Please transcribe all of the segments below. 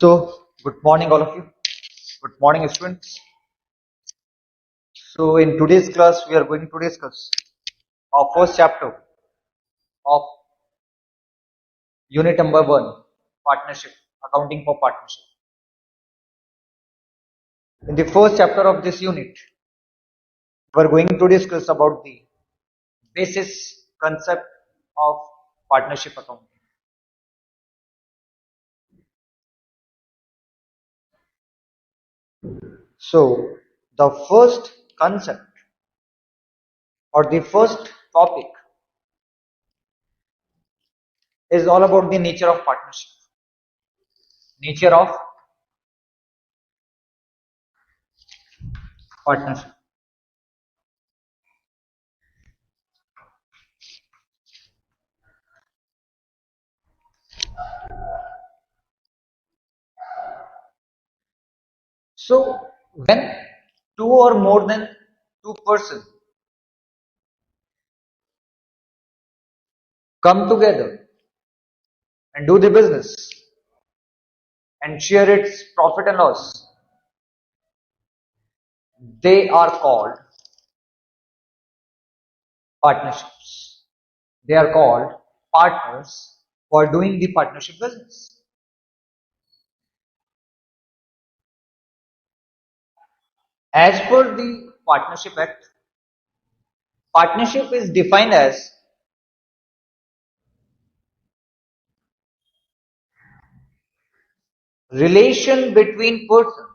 So, good morning, all of you. Good morning, students. So, in today's class, we are going to discuss our first chapter of unit number 1, partnership, accounting for partnership. In the first chapter of this unit, we are going to discuss about the basis concept of partnership accounting. So, the first concept or the first topic is all about the nature of partnership. Nature of partnership. So, when two or more than two persons come together and do the business and share its profit and loss, they are called partnerships. They are called partners for doing the partnership business. As per the Partnership Act, partnership is defined as relation between persons.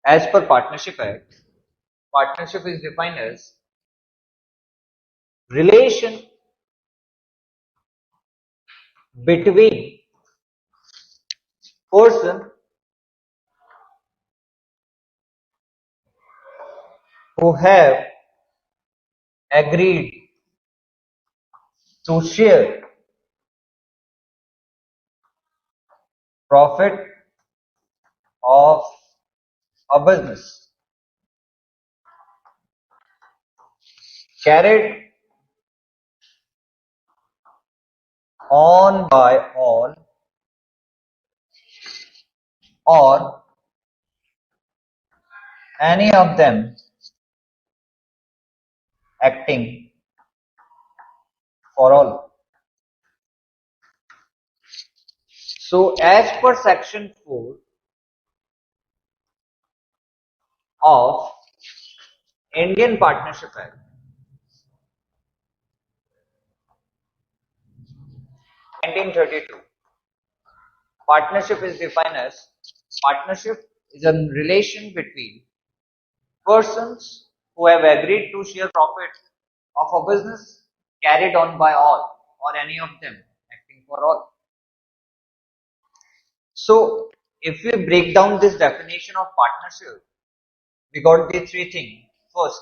As per Partnership Act, partnership is defined as relation between person who have agreed to share profit of a business carried on by all or any of them acting for all. So as per section 4 of Indian Partnership Act, 1932, partnership is defined as partnership is a relation between persons who have agreed to share profit of a business carried on by all or any of them acting for all. So if we break down this definition of partnership, we got the three things. First,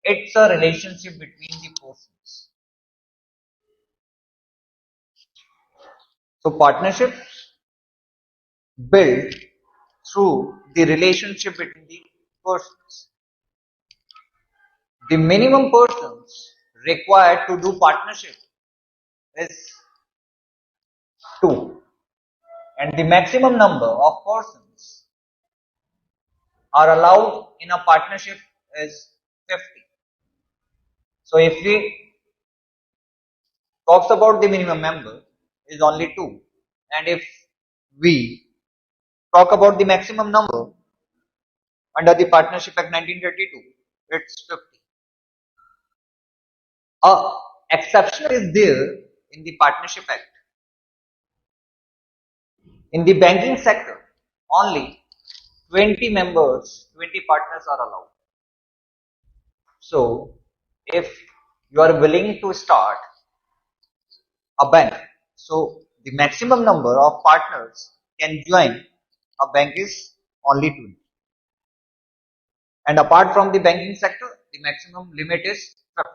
it's a relationship between the persons. So partnerships built through the relationship between the persons. The minimum persons required to do partnership is 2, and the maximum number of persons are allowed in a partnership is 50. So if we talks about the minimum member is only 2, and if we talk about the maximum number under the Partnership Act 1932, it's 50. A exception is there in the Partnership Act. In the banking sector, only 20 members, 20 partners are allowed. So, if you are willing to start a bank, so the maximum number of partners can join a bank is only 20. And apart from the banking sector, the maximum limit is 50.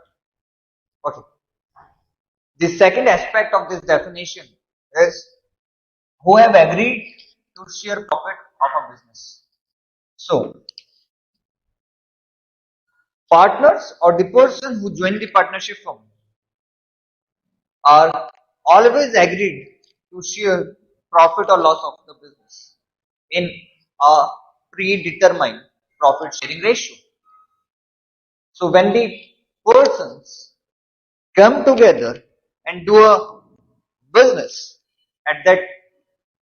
Okay. The second aspect of this definition is who have agreed to share profit of a business. So, partners or the person who joined the partnership firm are always agreed to share profit or loss of the business in a predetermined profit sharing ratio. So when the persons come together and do a business at that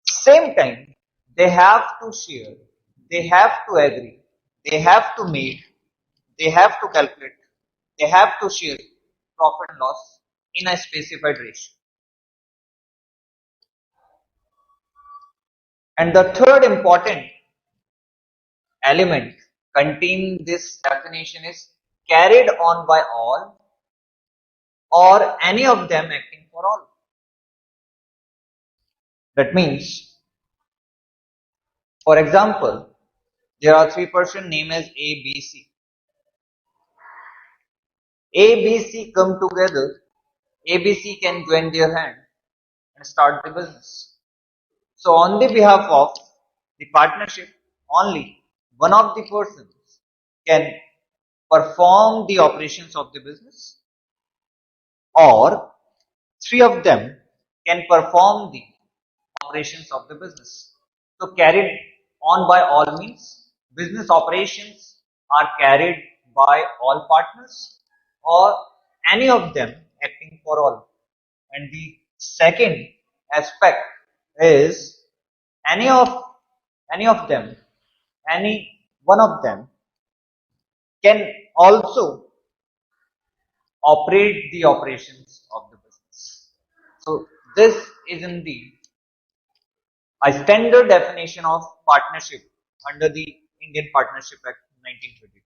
same time, they have to share, they have to agree, they have to meet, they have to calculate, they have to share profit and loss in a specified ratio. And the third important element contained this definition is carried on by all or any of them acting for all. That means, for example, there are three persons named as A, B, C. A, B, C come together. A, B, C can join their hand and start the business. So on the behalf of the partnership, only one of the persons can perform the operations of the business, or three of them can perform the operations of the business. So carried on by all means business operations are carried by all partners or any of them acting for all. And the second aspect is any of any of them, any one of them can also operate the operations of the business. So this is indeed a standard definition of partnership under the Indian Partnership Act 1932.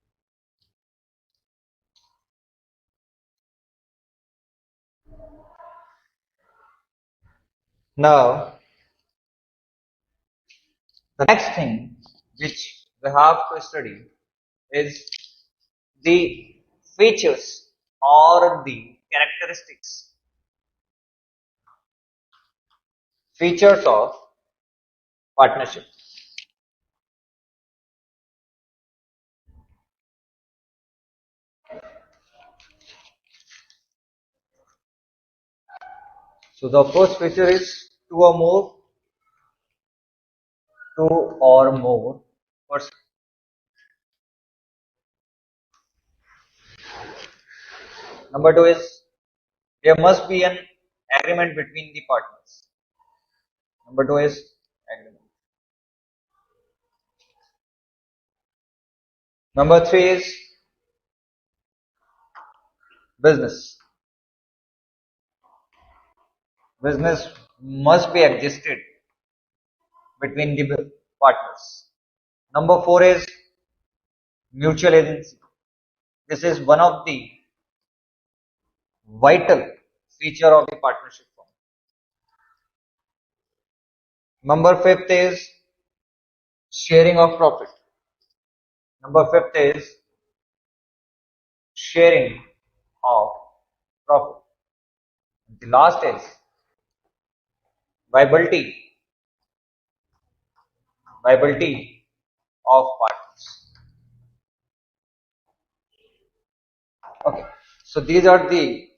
Now, the next thing which we have to study is the features or the features of partnership. So the first feature is two or more persons. Number two is there must be an agreement between the partners. Number two is agreement. Number three is business. Business must be existed between the partners. Number four is mutual agency. This is one of the vital feature of the partnership form. Number fifth is sharing of profit. Number fifth is sharing of profit. The last is viability of partners. Okay, so these are the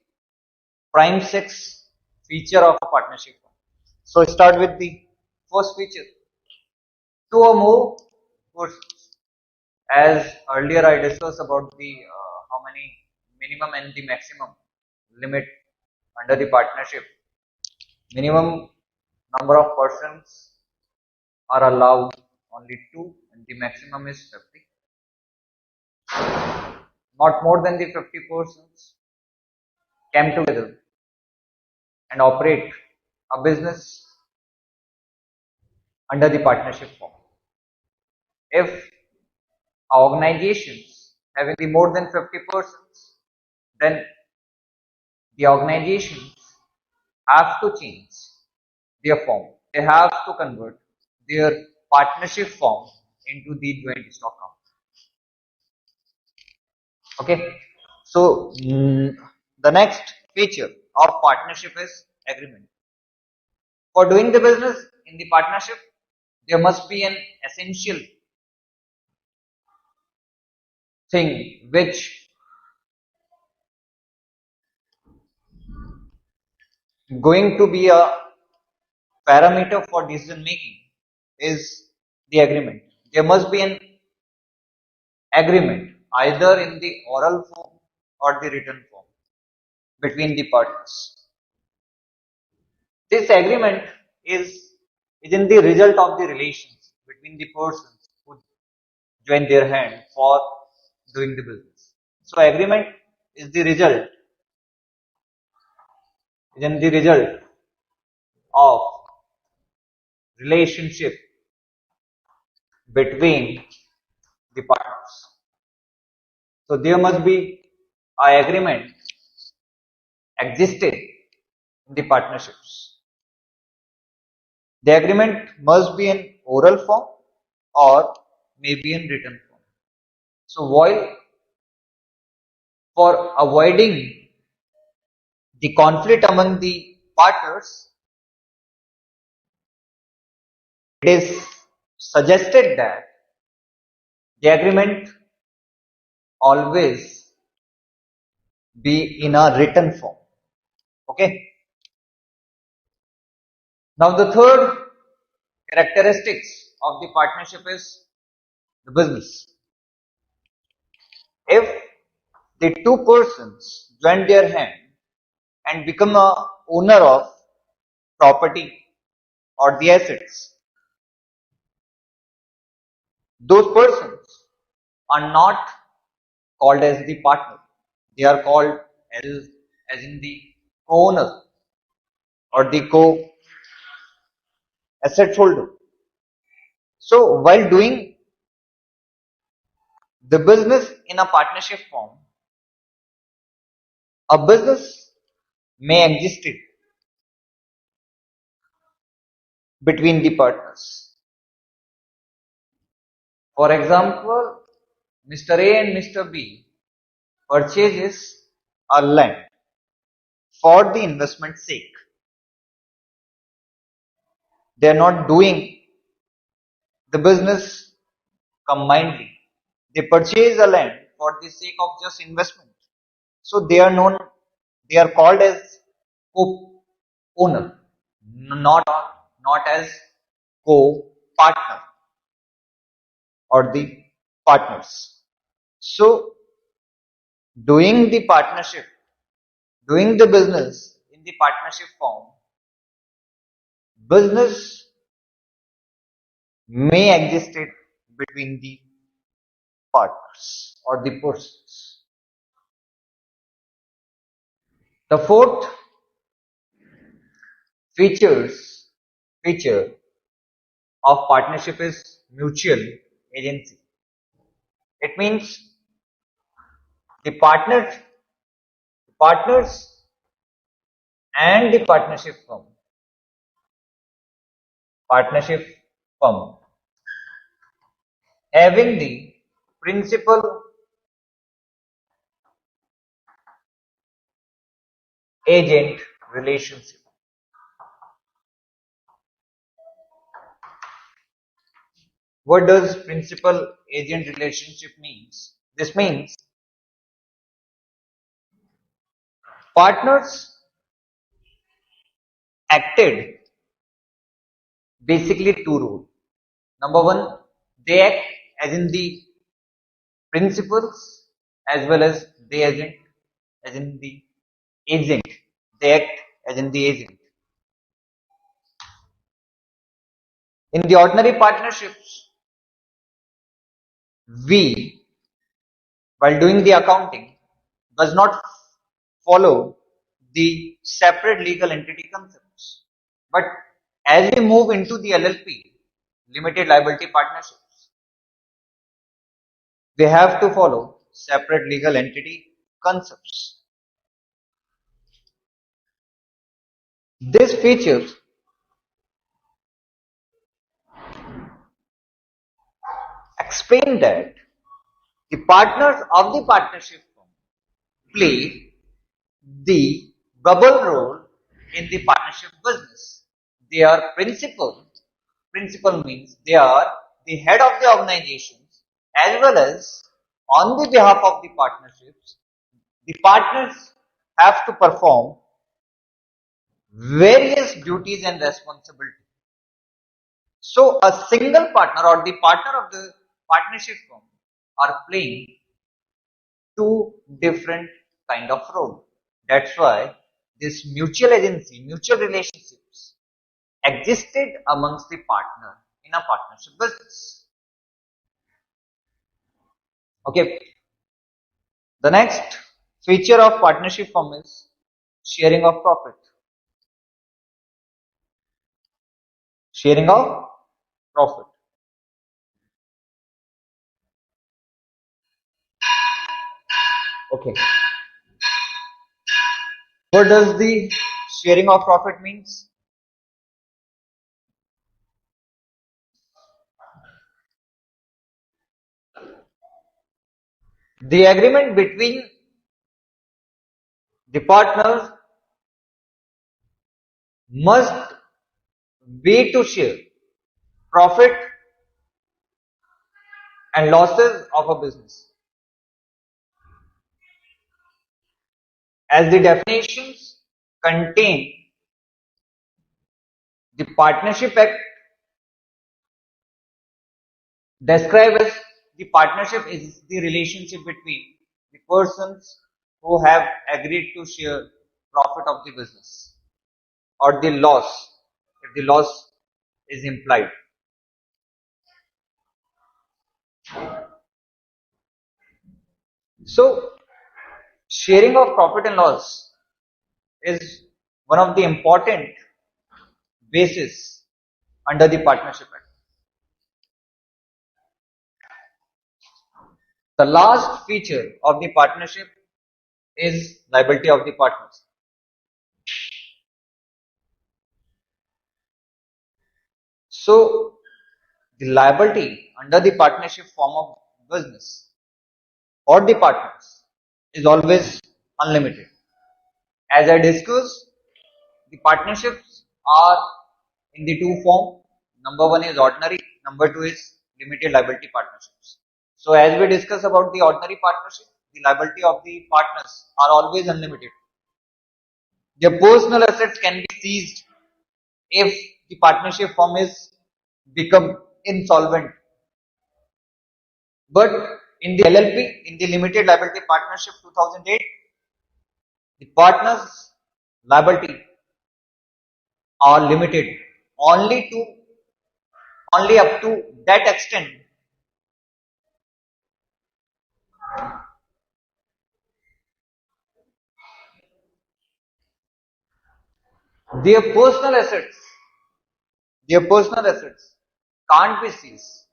prime six feature of a partnership. So start with the first feature, two or more persons. As earlier I discussed about the how many minimum and the maximum limit under the partnership. Minimum number of persons are allowed only two, and the maximum is 50. Not more than the 50 persons came together and operate a business under the partnership form. If organizations having the more than 50 persons, then the organizations have to change their form. They have to convert their partnership form into the joint stock account. Okay. So the next feature of partnership is agreement. For doing the business in the partnership, there must be an essential thing which going to be a parameter for decision making is the agreement. There must be an agreement either in the oral form or the written form between the parties. This agreement is in the result of the relations between the persons who join their hand for doing the business. So agreement is the result, is in the result of relationship between the partners. So there must be an agreement existed in the partnerships. The agreement must be in oral form or maybe in written form. So while for avoiding the conflict among the partners, it is suggested that the agreement always be in a written form. Okay. Now the third characteristics of the partnership is the business. If the two persons join their hand and become a owner of property or the assets, those persons are not called as the partner. They are called as in the co-owner or the co-asset holder. So while doing the business in a partnership form, a business may exist between the partners. For example, Mr. A and Mr. B purchases a land for the investment sake. They are not doing the business combinedly. They purchase a land for the sake of just investment. So they are called as co-owner, not as co-partner or the partners. So doing the partnership, doing the business in the partnership form, business may exist between the partners or the persons. The fourth feature of partnership is mutual agency. It means the partners and the partnership firm having the principal agent relationship. What does principal agent relationship means? This means partners acted basically two roles. Number one, they act as in the principals as well as they agent as in the agent. They act as in the agent. In the ordinary partnerships, we, while doing the accounting, does not follow the separate legal entity concepts. But as we move into the LLP, limited liability partnerships, they have to follow separate legal entity concepts. This feature explain that the partners of the partnership firm play the double role in the partnership business. They are principal. Principal means they are the head of the organizations as well as on the behalf of the partnerships, the partners have to perform various duties and responsibilities. So a single partner or the partner of the partnership firm are playing two different kind of role. That's why this mutual agency, mutual relationships existed amongst the partner in a partnership business. Okay. The next feature of partnership firm is sharing of profit. Sharing of profit. Okay. What does the sharing of profit means? The agreement between the partners must be to share profit and losses of a business. As the definitions contain, the Partnership Act describe as the partnership is the relationship between the persons who have agreed to share profit of the business or the loss if the loss is implied. So sharing of profit and loss is one of the important basis under the Partnership Act. The last feature of the partnership is liability of the partners. So the liability under the partnership form of business or the partners is always unlimited. As I discussed, the partnerships are in the two form. Number one is ordinary, number two is limited liability partnerships. So as we discuss about the ordinary partnership, the liability of the partners are always unlimited. Their personal assets can be seized if the partnership firm is become insolvent. But in the LLP, in the limited liability partnership 2008, the partners liability are limited only to only up to that extent their personal assets their personal assets can't be seized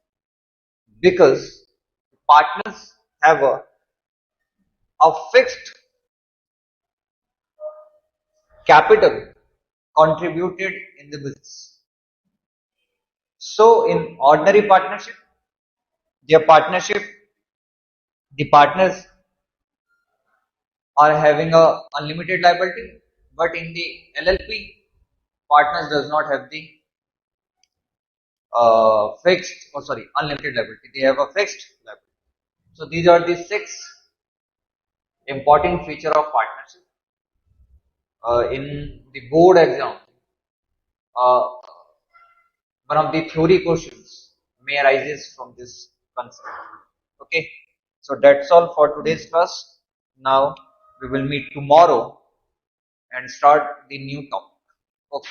because partners have a fixed capital contributed in the business. So in ordinary partnership, their partnership, the partners are having a unlimited liability, but in the LLP, partners does not have the unlimited liability. They have a fixed liability. So these are the six important feature of partnership. In the board exam, uh, one of the theory questions may arises from this concept. Okay, so that's all for today's class. Now we will meet tomorrow and start the new topic. Okay.